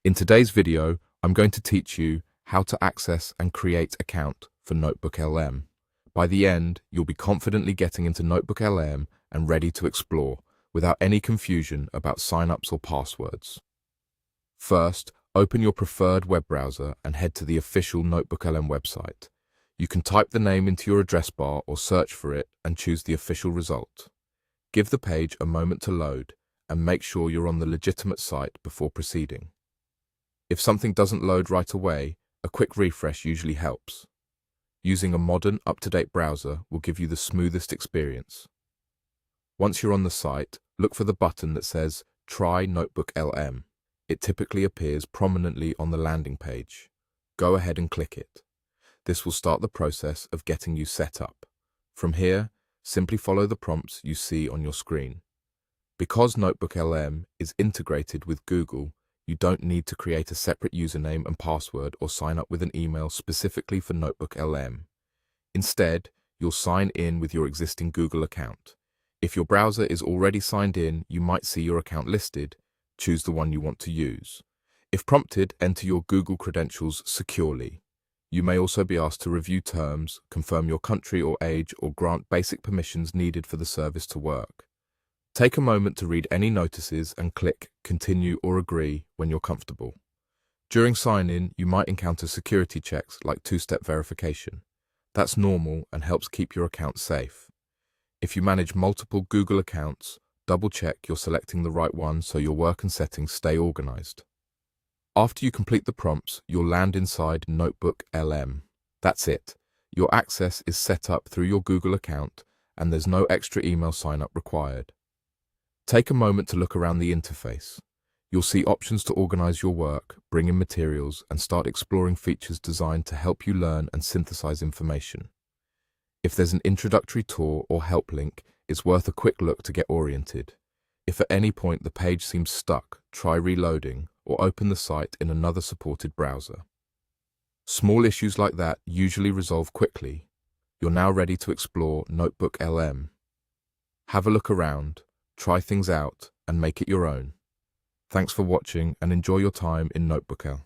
In today's video, I'm going to teach you how to access and create account for NotebookLM. By the end, you'll be confidently getting into NotebookLM and ready to explore without any confusion about signups or passwords. First, open your preferred web browser and head to the official NotebookLM website. You can type the name into your address bar or search for it and choose the official result. Give the page a moment to load and make sure you're on the legitimate site before proceeding. If something doesn't load right away, a quick refresh usually helps. Using a modern, up-to-date browser will give you the smoothest experience. Once you're on the site, look for the button that says Try NotebookLM. It typically appears prominently on the landing page. Go ahead and click it. This will start the process of getting you set up. From here, simply follow the prompts you see on your screen. Because NotebookLM is integrated with Google, you don't need to create a separate username and password or sign up with an email specifically for NotebookLM. Instead, you'll sign in with your existing Google account. If your browser is already signed in, you might see your account listed. Choose the one you want to use. If prompted, enter your Google credentials securely. You may also be asked to review terms, confirm your country or age, or grant basic permissions needed for the service to work. Take a moment to read any notices and click Continue or Agree when you're comfortable. During sign-in, you might encounter security checks like two-step verification. That's normal and helps keep your account safe. If you manage multiple Google accounts, double-check you're selecting the right one so your work and settings stay organized. After you complete the prompts, you'll land inside NotebookLM. That's it. Your access is set up through your Google account and there's no extra email sign-up required. Take a moment to look around the interface. You'll see options to organize your work, bring in materials, and start exploring features designed to help you learn and synthesize information. If there's an introductory tour or help link, it's worth a quick look to get oriented. If at any point the page seems stuck, try reloading or open the site in another supported browser. Small issues like that usually resolve quickly. You're now ready to explore NotebookLM. Have a look around, try things out, and make it your own. Thanks for watching and enjoy your time in NotebookLM.